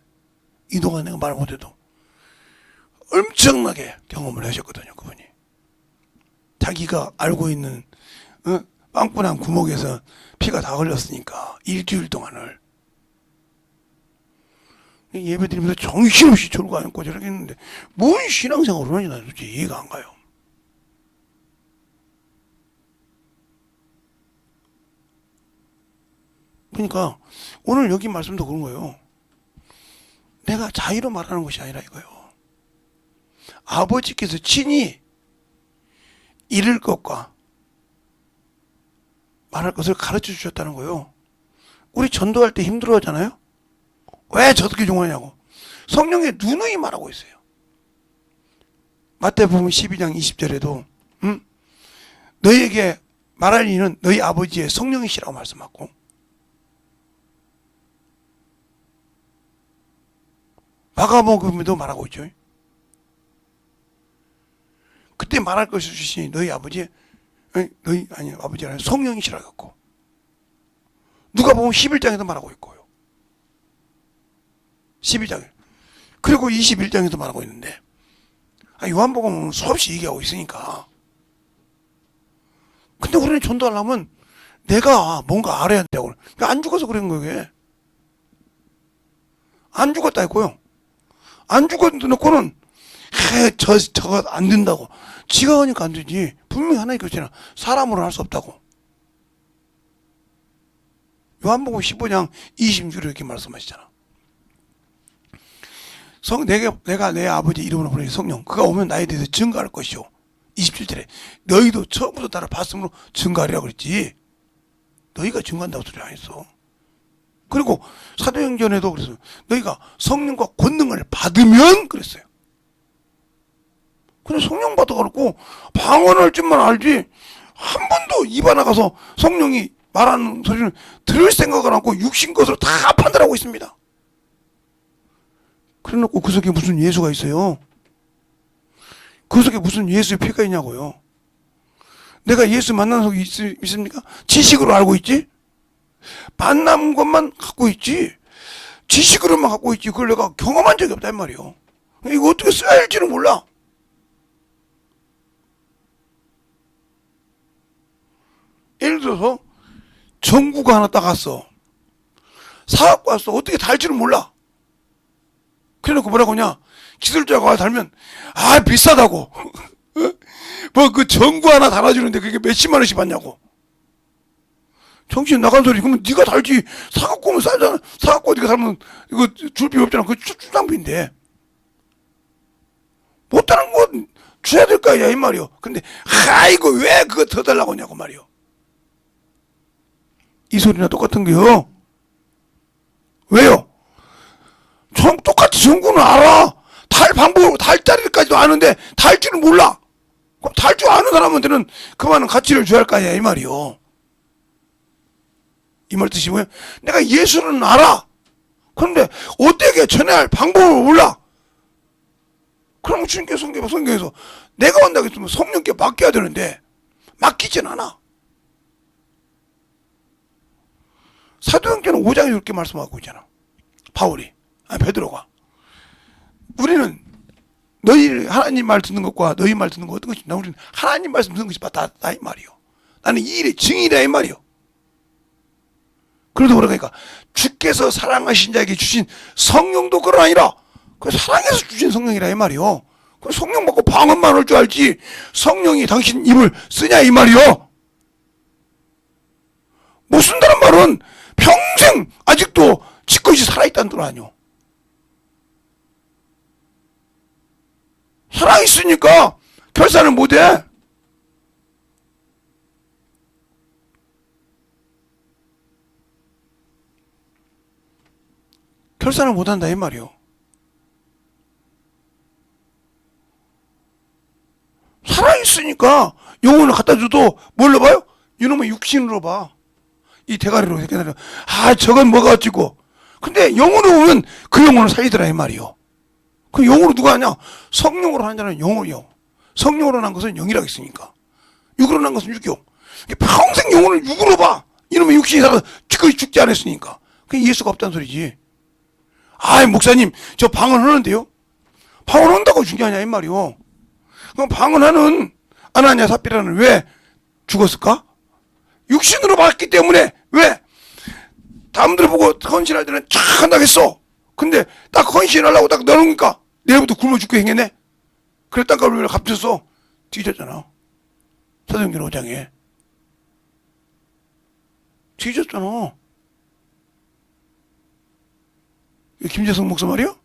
이 동안 내가 말 못해도 엄청나게 경험을 하셨거든요 그분이. 자기가 알고 있는 빵꾸난 구멍에서 피가 다 흘렀으니까 일주일 동안을 예배 드리면서 정신없이 졸고 앉고 저렇게 했는데 뭔 신앙생활을 하는지 나 도대체 이해가 안 가요. 그러니까 오늘 여기 말씀도 그런 거예요. 내가 자의로 말하는 것이 아니라 이거예요. 아버지께서 친히 이를 것과 말할 것을 가르쳐 주셨다는 거예요. 우리 전도할 때 힘들어 하잖아요. 왜 저렇게 종하냐고. 성령의 누누이 말하고 있어요. 마태복음 12장 20절에도 너희에게 말할 이는 너희 아버지의 성령이시라고 말씀하고, 마가복음에도 말하고 있죠. 그때 말할 것을 주시니 너희 아버지, 아버지 아니라 성령이시라고 했고, 누가복음 11장에도 말하고 있고요. 12장에. 그리고 21장에도 말하고 있는데, 요한복음은 수없이 얘기하고 있으니까. 근데 우리는 전도하려면 내가 뭔가 알아야 된다고. 그러니까 안 죽어서 그런 거예요. 안 죽었다 했고요. 안 죽었놓고는 저거 안 된다고. 지가 하니까 안 되지. 분명히 하나님 교체는 사람으로는 할 수 없다고. 요한복음 15장 26절에 이렇게 말씀하시잖아. 내가 내 아버지 이름으로 보내는 성령 그가 오면 나에 대해서 증거할 것이요. 27절에 너희도 처음부터 나를 봤으므로 증거하리라고 그랬지. 너희가 증거한다고 소리 안 했어. 그리고 사도행전에도 그래서 너희가 성령과 권능을 받으면 그랬어요. 그냥 성령 받아가지고 방언할 줄만 알지 한 번도 입 안 나가서 성령이 말하는 소리를 들을 생각을 않고 육신 것으로 다 판단하고 있습니다. 그래놓고 그 속에 무슨 예수가 있어요? 그 속에 무슨 예수의 피가 있냐고요? 내가 예수 만나는 속에 있습니까? 지식으로 알고 있지? 만난 것만 갖고 있지. 지식으로만 갖고 있지. 그걸 내가 경험한 적이 없단 말이요. 이거 어떻게 써야 할지는 몰라. 예를 들어서 전구가 하나 따갔어. 사갖고 왔어. 어떻게 달지는 몰라. 그래놓고 뭐라고 하냐. 기술자가 와서 달면 비싸다고. 뭐 그 전구 하나 달아주는데 그게 몇십만 원씩 받냐고. 정신 나간 소리. 그러면 네가 달지. 사갖고 오면 싸잖아. 사갖고 네가 달면 이거 줄 필요 없잖아. 그거 출장비인데. 못 다는 건 줘야 될 거 아니야 이 말이요. 근데 이거 왜 그거 더 달라고 하냐고 말이요. 이 소리나 똑같은 게요. 왜요? 똑같이 전구는 알아. 달 방법으로 달자리까지도 아는데 달 줄은 몰라. 그럼 달 줄 아는 사람한테는 그만한 가치를 줘야 할 거 아니야 이 말이요. 이 말 뜻이 뭐예요? 내가 예수는 알아. 그런데 어떻게 전해야 할 방법을 몰라. 그럼 주님께 성경에서 내가 온다고 했으면 성령께 맡겨야 되는데 맡기진 않아. 사도행전 5장에 이렇게 말씀하고 있잖아. 베드로가. 우리는 너희 하나님 말 듣는 것과 너희 말 듣는 것 어떤 것이 있나? 우리는 하나님 말씀 듣는 것이 맞다 이 말이요. 나는 이 일의 증인이다 이 말이요. 그래도 그러니까 주께서 사랑하신 자에게 주신 성령도 그런 아니라 그 사랑해서 주신 성령이라 이 말이요. 그 성령 받고 방언만 할 줄 알지 성령이 당신 입을 쓰냐 이 말이요. 못 쓴다는 말은 평생 아직도 지껏이 살아있다는 뜻 아니요. 살아있으니까 결산을 못해. 결산을 못한다 이 말이요. 살아있으니까 영혼을 갖다 줘도 뭘로 봐요? 이놈의 육신으로 봐. 이 대가리로 이렇게 내려. 저건 뭐가 어찌고. 근데 영으로 보면 그 영혼을 살리더라 이 말이요. 그 영으로 누가 하냐? 성령으로 하는 자는 영이요. 성령으로 난 것은 영이라고 했으니까. 육으로 난 것은 육이요. 평생 영혼을 육으로 봐. 이놈의 육신이 살아서 지금까지 죽지 않았으니까. 그게 예수가 없다는 소리지. 목사님 저 방언하는데요. 방언한다고 중요하냐 이 말이요. 그럼 방언하는 아나니아 삽비라는 왜 죽었을까? 육신으로 봤기 때문에. 왜? 남들 보고 헌신할 때는 쫙 한다고 했어. 근데 딱 헌신하려고 딱 넣어놓으니까 내일부터 굶어 죽게 생겼네. 그래 땅값을 왜 갚쳤어? 뒤졌잖아. 사도행전 5장에 뒤졌잖아. 김재성 목사 말이요?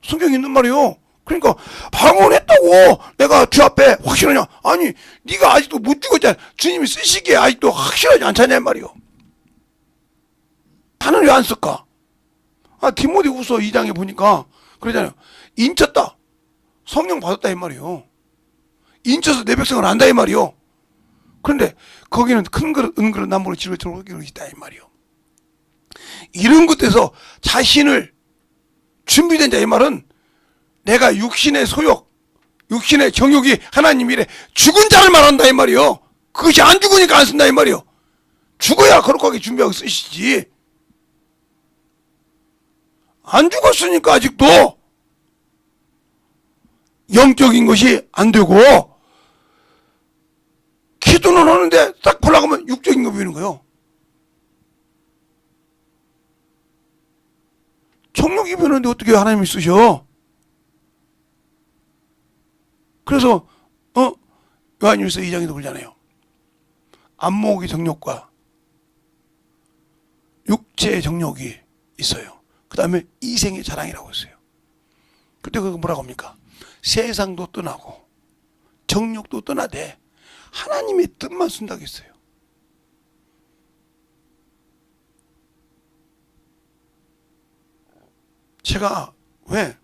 성경에 있는 말이요. 그러니까 방언했다고 내가 주 앞에 확실하냐? 아니 네가 아직도 못 죽었잖아. 주님이 쓰시기에 아직도 확실하지 않잖냐 말이요. 나는 왜 안 쓸까? 디모데후서 2장에 보니까 그러잖아요. 인쳤다. 성령 받았다 이 말이요. 인쳐서 내 백성을 안다 이 말이요. 그런데 거기는 큰 그릇 은그릇 남부로 지를 들어오기로 있다 이 말이요. 이런 것에서 자신을 준비된 자 이 말은 내가 육신의 소욕, 육신의 정욕이 하나님 일에 죽은 자를 말한다 이 말이요. 그것이 안 죽으니까 안 쓴다 이 말이요. 죽어야 거룩하게 준비하고 쓰시지. 안 죽었으니까 아직도 영적인 것이 안 되고 기도는 하는데 딱 보려고 하면 육적인 거 보이는 거예요. 정욕이 보이는데 어떻게 하나님이 쓰셔? 그래서 요한일서 2장에도 그러잖아요. 안목의 정욕과 육체의 정욕이 있어요. 그 다음에 이생의 자랑이라고 했어요. 그때 그거 뭐라고 합니까? 세상도 떠나고 정욕도 떠나되 하나님의 뜻만 쓴다고 했어요. 제가 왜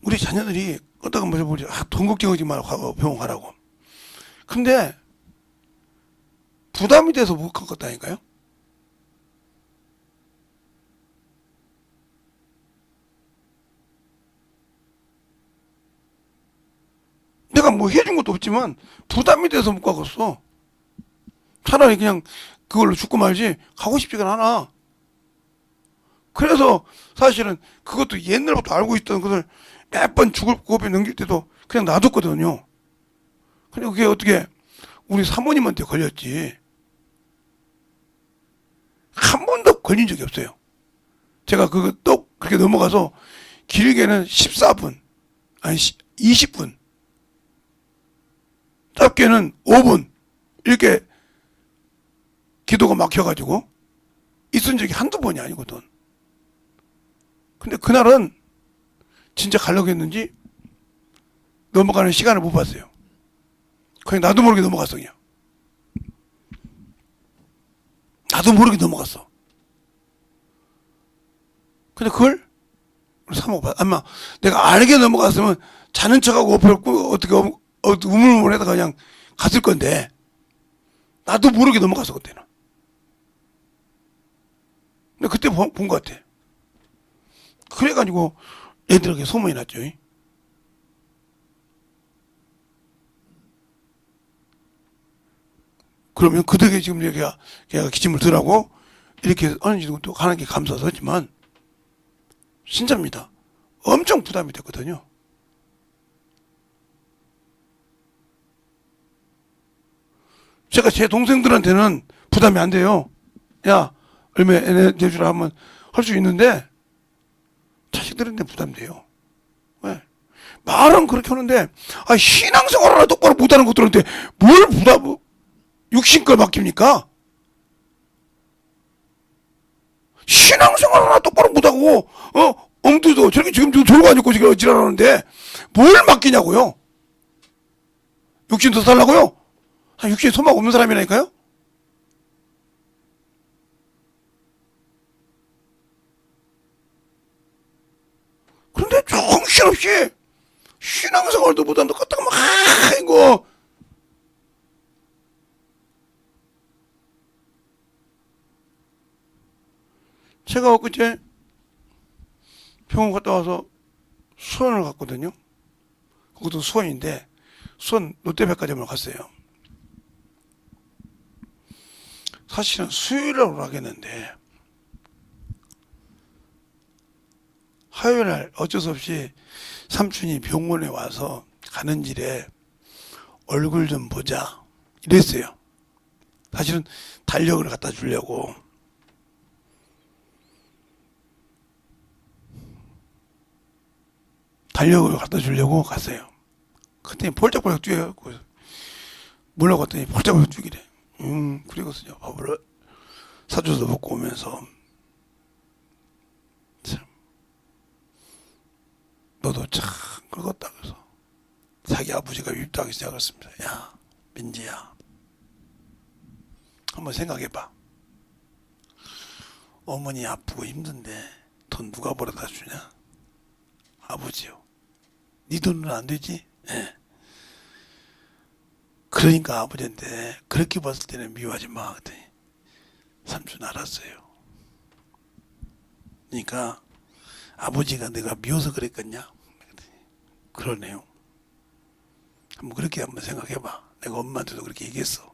우리 자녀들이 어떤 거 보지, 돈 걱정하지 말고 병원 가라고. 근데 부담이 돼서 못 갈 것다니까요. 내가 뭐 해준 것도 없지만 부담이 돼서 못 가겠어. 차라리 그냥 그걸로 죽고 말지 가고 싶지가 않아. 그래서 사실은 그것도 옛날부터 알고 있던 것을 몇 번 죽을 고비에 넘길 때도 그냥 놔뒀거든요. 근데 그게 어떻게 우리 사모님한테 걸렸지. 한 번도 걸린 적이 없어요. 제가 그거 또 그렇게 넘어가서 길게는 14분, 아니 20분, 짧게는 5분 이렇게 기도가 막혀가지고 있은 적이 한두 번이 아니거든. 근데 그날은 진짜 가려고 했는지 넘어가는 시간을 못 봤어요. 그냥 나도 모르게 넘어갔어. 그냥 나도 모르게 넘어갔어. 근데 그걸 우리 사모가 아마 내가 알게 넘어갔으면 자는 척하고 어떻게 우물우물해다가 그냥 갔을 건데 나도 모르게 넘어갔어 그때는. 근데 그때 본 것 같아. 그래가지고 애들에게 소문이 났죠. 그러면 그들에게 지금 걔가 기침을 덜하고 이렇게 어느 정도 가는 게 감사하지만 진짜입니다. 엄청 부담이 됐거든요. 제가 제 동생들한테는 부담이 안 돼요. 야, 얼마 내주라 하면 할 수 있는데 자식들한테 부담돼요. 왜? 말은 그렇게 하는데 신앙생활 하나 똑바로 못하는 것들한테 뭘 육신 걸 맡깁니까? 신앙생활 하나 똑바로 못하고 엄두도 저렇게 지금 졸고 앉고 지금 지랄하는데 뭘 맡기냐고요? 육신 더 살라고요? 육신에 소망 없는 사람이라니까요? 그런데 정신없이 신앙생활도 못한다 갖다가 막 이거 제가 엊그제 병원 갔다 와서 수원을 갔거든요. 거기도 수원인데 수원 롯데백화점을 갔어요. 사실은 수요일에 오라겠는데 화요일날 어쩔 수 없이 삼촌이 병원에 와서 가는 길에 얼굴 좀 보자 이랬어요. 사실은 달력을 갖다 주려고. 달력을 갖다 주려고 갔어요. 그랬더니 폴짝폴짝 뛰어갖고 뭐라고 했더니 폴짝폴짝 뛰기래. 그리고서요 밥을 사줘서 먹고 오면서 참 너도 참 긁었다 그래서 자기 아버지가 밉다기 시작했습니다. 야 민지야 한번 생각해봐. 어머니 아프고 힘든데 돈 누가 벌어다 주냐? 아버지요. 네 돈은 안 되지? 예. 그러니까 아버지한테 그렇게 봤을 때는 미워하지 마. 그랬더니 삼촌 알았어요. 그러니까 아버지가 내가 미워서 그랬겠냐? 그러네요. 한번 그렇게 한번 생각해봐. 내가 엄마한테도 그렇게 얘기했어.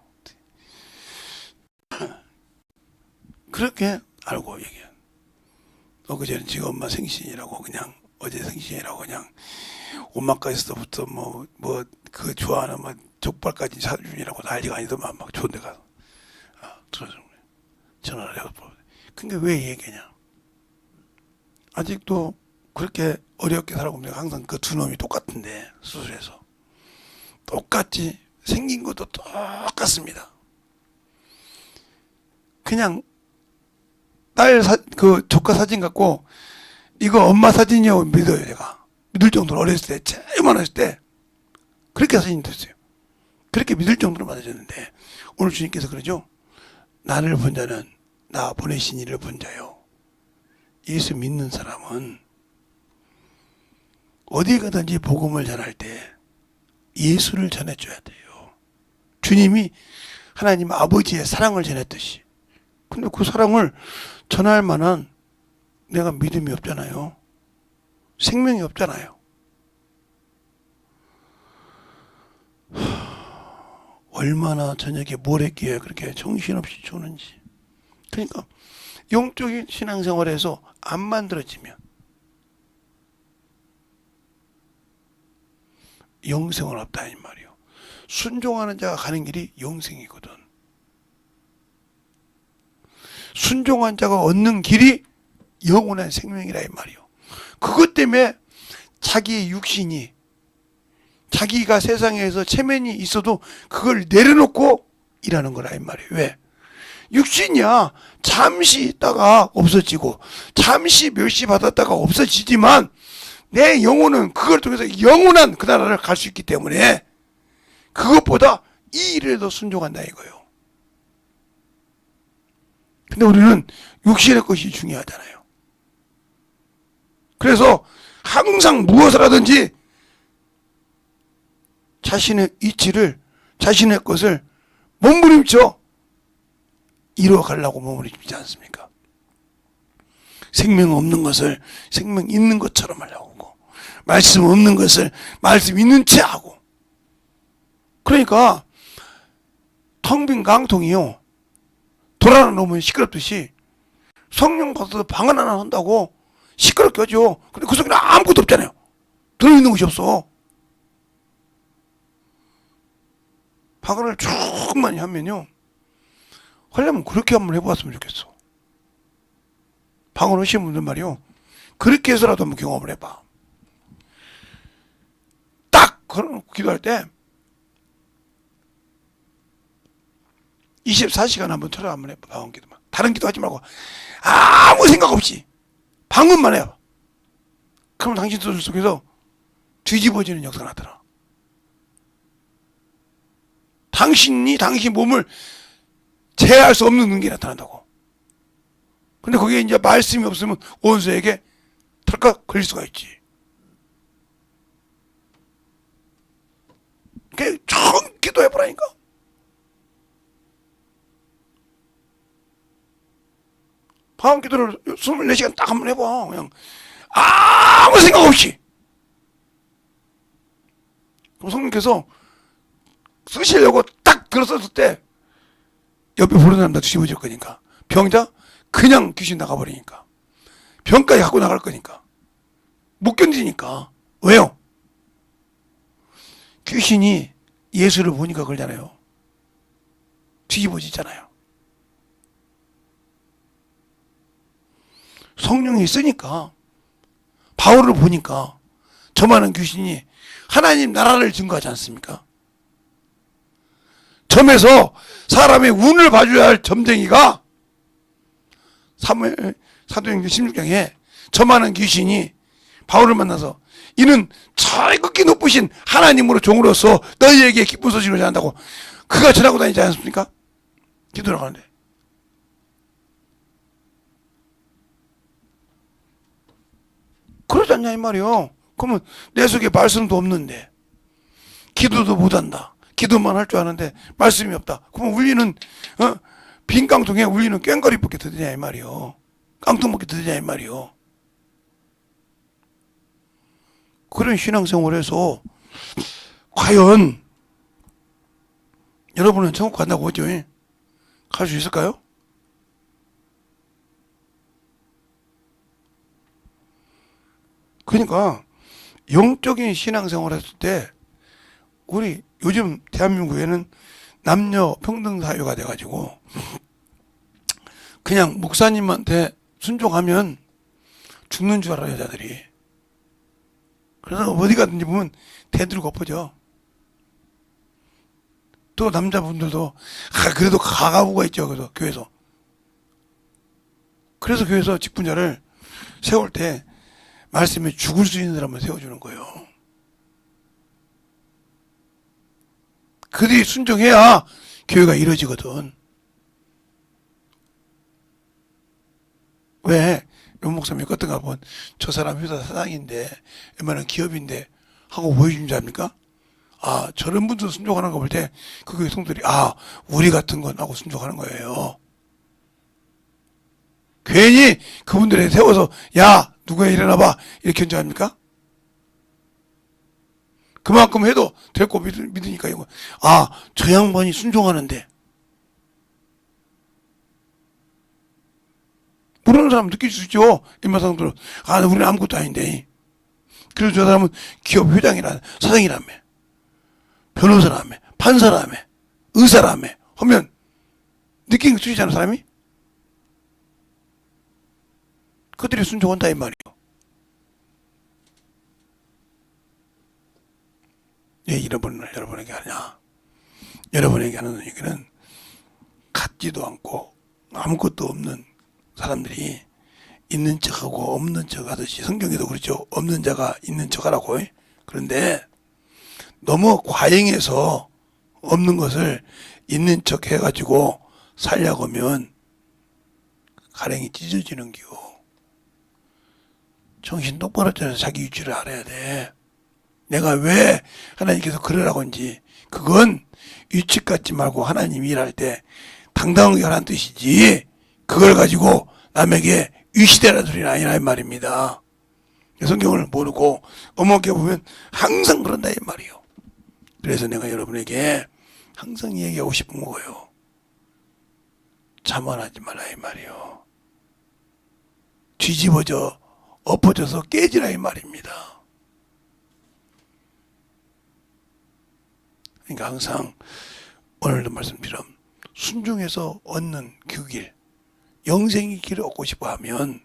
그렇게 알고 얘기해. 그제는 지금 엄마 생신이라고 그냥 어제 생신이라고 그냥 오마카세부터 그 좋아하는 족발까지 사주이라고 난리가 아니더만 막 좋은 데 가서 들어주는 거예요. 전화를 해서 근데 왜 얘기하냐? 아직도 그렇게 어렵게 살아보면 항상 그 두 놈이 똑같은데 수술해서 똑같이 생긴 것도 똑같습니다. 그냥 그 조카 사진 갖고 이거 엄마 사진이라고 믿어요. 제가 믿을 정도로 어렸을 때 제일 많았을 때 그렇게 사진이 됐어요. 그렇게 믿을 정도로 많아졌는데 오늘 주님께서 그러죠. 나를 본 자는 나 보내신 이를 본 자요. 예수 믿는 사람은 어디 가든지 복음을 전할 때 예수를 전해줘야 돼요. 주님이 하나님 아버지의 사랑을 전했듯이. 근데 그 사랑을 전할 만한 내가 믿음이 없잖아요. 생명이 없잖아요. 얼마나 저녁에 뭘 했기에 그렇게 정신없이 조는지. 그러니까 영적인 신앙생활에서 안 만들어지면 영생은 없다 이 말이요. 순종하는 자가 가는 길이 영생이거든. 순종한 자가 얻는 길이 영원한 생명이라 이 말이요. 그것 때문에 자기의 육신이 자기가 세상에서 체면이 있어도 그걸 내려놓고 일하는 거라 이 말이에요. 왜? 육신이야 잠시 있다가 없어지고 잠시 멸시 받았다가 없어지지만 내 영혼은 그걸 통해서 영원한 그 나라를 갈 수 있기 때문에 그것보다 이 일에 더 순종한다 이거예요. 근데 우리는 육신의 것이 중요하잖아요. 그래서 항상 무엇을 하든지 자신의 이치를 자신의 것을 몸부림쳐 이루어가려고 몸부림치지 않습니까? 생명 없는 것을 생명 있는 것처럼 하려고 하고 말씀 없는 것을 말씀 있는 채 하고. 그러니까 텅 빈 강통이요 돌아나 놓으면 시끄럽듯이 성령 받아서 방 하나 한다고 시끄럽게 하죠. 근데 그 속에는 아무것도 없잖아요. 들어있는 것이 없어. 방언을 쭉 많이 하면요 하려면 그렇게 한번 해보았으면 좋겠어. 방언 하시는 분들 말이요 그렇게 해서라도 한번 경험을 해봐. 딱 걸어놓고 기도할 때 24시간 한번 틀어 한번 해봐. 방언 기도만. 다른 기도 하지 말고 아무 생각 없이 방언만 해봐. 그럼 당신 속에서 뒤집어지는 역사가 나타나. 당신이 당신 몸을 제어할 수 없는 능력이 나타난다고. 근데 거기에 이제 말씀이 없으면 원수에게 털깍 걸릴 수가 있지. 그게 총 기도해보라니까. 방언 기도를 24시간 딱 한번 해봐. 그냥 아무 생각 없이. 그럼 성령께서 쓰시려고 딱 들었을 때 옆에 보는 사람 다 뒤집어질 거니까. 병자 그냥 귀신 나가버리니까. 병까지 갖고 나갈 거니까. 못 견디니까. 왜요? 귀신이 예수를 보니까 그러잖아요. 뒤집어지잖아요. 성령이 있으니까 바울을 보니까 저 많은 귀신이 하나님 나라를 증거하지 않습니까? 점에서 사람의 운을 봐줘야 할 점쟁이가 사도행전 16장에 저 많은 귀신이 바울을 만나서 이는 철극히 높으신 하나님으로 종으로서 너희에게 기쁜 소식을 전한다고 그가 전하고 다니지 않습니까? 기도를 하는데 그러지 않냐 이 말이요. 그러면 내 속에 말씀도 없는데 기도도 못한다. 기도만 할 줄 아는데 말씀이 없다. 그러면 울리는 빈 깡통에 울리는 꽹과리밖에 드느냐 이 말이요. 깡통밖에 드느냐 이 말이요. 그런 신앙생활에서 과연 여러분은 천국 간다고 하죠? 갈 수 있을까요? 그러니까 영적인 신앙생활 했을 때 우리 요즘 대한민국에는 남녀 평등 사회가 돼가지고 그냥 목사님한테 순종하면 죽는 줄 알아요 여자들이. 그래서 어디 가든지 보면 대들고 엎어져. 또 남자분들도 그래도 가가부가 있죠. 그래서 교회에서. 그래서 교회에서 직분자를 세울 때 말씀에 죽을 수 있는 사람을 세워주는 거예요. 그들이 순종해야 교회가 이루어지거든. 왜? 용 목사님이 어떤가 보면 저 사람 회사 사장인데 웬만한 기업인데 하고 보여주는 줄 압니까? 아, 저런 분들 순종하는 거 볼 때 그 교회 성도들이 아, 우리 같은 건 하고 순종하는 거예요. 괜히 그분들에 세워서 야, 누구야 일어나봐 이렇게 한줄 압니까? 그만큼 해도 될 거 믿으니까 이거 아, 저 양반이 순종하는데 모르는 사람 느낄 수 있죠. 일반상들은 아, 우리는 아무것도 아닌데. 그래서 저 사람은 기업 회장이라 사장이라며 변호사라며 판사라며 의사라며 하면 느끼는 게 수지잖아 사람이. 그들이 순종한다 이 말이요. 왜 여러분을 여러분에게 하냐? 여러분에게 하는 얘기는 같지도 않고 아무것도 없는 사람들이 있는 척하고 없는 척하듯이 성경에도 그렇죠. 없는 자가 있는 척하라고. 그런데 너무 과잉해서 없는 것을 있는 척 해가지고 살려고 하면 가랭이 찢어지는 겨. 정신 똑바로 차려서 자기 위치를 알아야 돼. 내가 왜 하나님께서 그러라고 한지 그건 위치 갖지 말고 하나님 일할 때 당당하게 하라는 뜻이지 그걸 가지고 남에게 위시되라는 소리는 아니라 이 말입니다. 성경을 모르고 어머니께 보면 항상 그런다 이 말이요. 그래서 내가 여러분에게 항상 얘기하고 싶은 거예요. 자만하지 말라 이 말이요. 뒤집어져 엎어져서 깨지라 이 말입니다. 그러니까 항상 오늘도 말씀처럼 순종해서 얻는 그 길, 영생의 길을 얻고 싶어 하면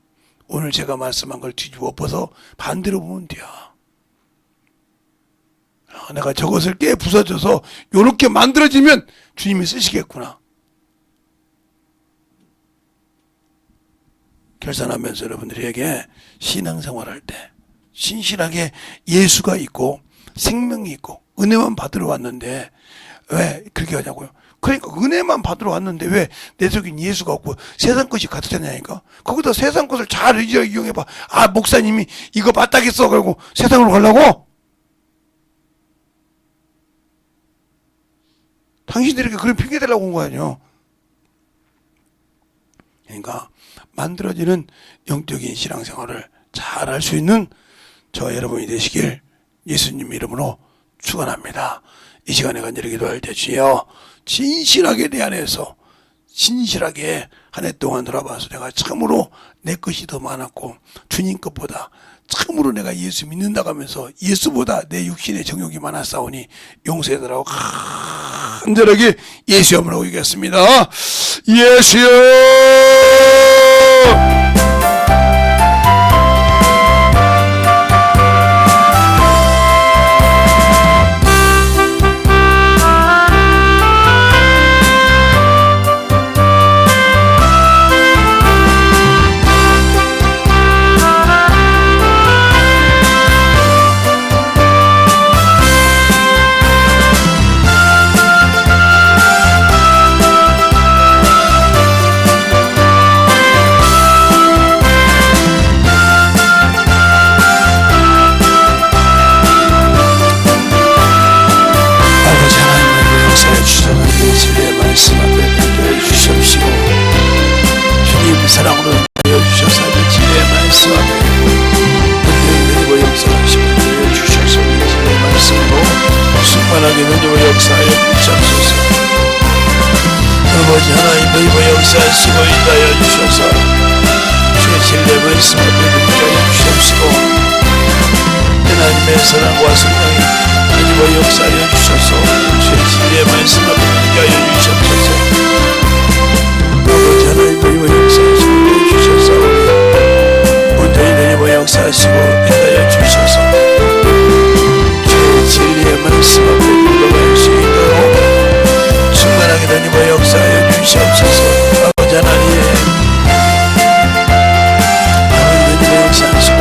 오늘 제가 말씀한 걸 뒤집어 엎어서 반대로 보면 돼요. 내가 저것을 깨 부서져서 요렇게 만들어지면 주님이 쓰시겠구나. 결산하면서 여러분들에게 신앙생활할 때 신실하게 예수가 있고 생명이 있고 은혜만 받으러 왔는데 왜 그렇게 하냐고요. 그러니까 은혜만 받으러 왔는데 왜 내 속엔 예수가 없고 세상 것이 가득 찼냐니까. 거기다 세상 것을 잘 이용해봐. 아, 목사님이 이거 맞다겠어 그러고 세상으로 가려고? 당신들에게 그런 핑계 대려고 온 거 아니에요. 그러니까 만들어지는 영적인 신앙생활을 잘 할 수 있는 저 여러분이 되시길 예수님 이름으로 축원합니다. 이 시간에 간절히 기도할 때 주여 진실하게 내 안에서 진실하게 한 해 동안 돌아봐서 내가 참으로 내 것이 더 많았고 주님 것보다 참으로 내가 예수 믿는다고 하면서 예수보다 내 육신의 정욕이 많았사오니 용서해달라고 간절하게 예수 이름으로 얘기했습니다. 예수여 사랑으로 되어주셔서 진리의 말씀 앞에 은혜와 역사하시고 되어주셔서 진리의 말씀으로 충만하게 은혜와 역사하여 주옵소서. 아버지 하나님 은혜와 역사하시고 인도하여 주셔서 주의 진리의 말씀 앞에 은혜하여 주옵시고 하나님의 사랑과 성령이 은혜와 역사하여 주셔서 주의 진리의 말씀 앞에 은혜하여 주옵소서. 아버지 하나님 은혜와 역사하시고 주셨사오니 온전히 은혜와 역사하시고 인도하여 주셔서 주의 진리의 말씀 앞에 굴러갈 수 있도록 충만하게 은혜와 역사하여 주시옵소서. 아버지 하나님 은혜와 역사하시고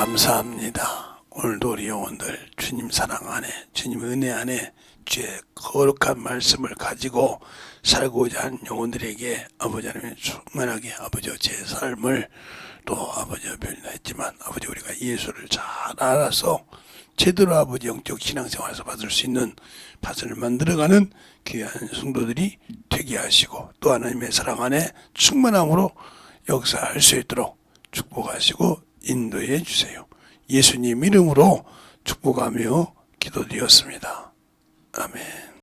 감사합니다. 오늘도 우리 영혼들 주님 사랑 안에, 주님 은혜 안에 주의 거룩한 말씀을 가지고 살고자 하는 영혼들에게 아버지 하나님 충만하게 아버지 제 삶을 또 아버지가 변화했지만 아버지 우리가 예수를 잘 알아서 제대로 아버지 영적 신앙생활에서 받을 수 있는 밭을 만들어가는 귀한 성도들이 되게 하시고 또 하나님의 사랑 안에 충만함으로 역사할 수 있도록 축복하시고 인도해 주세요. 예수님 이름으로 축복하며 기도드렸습니다. 아멘.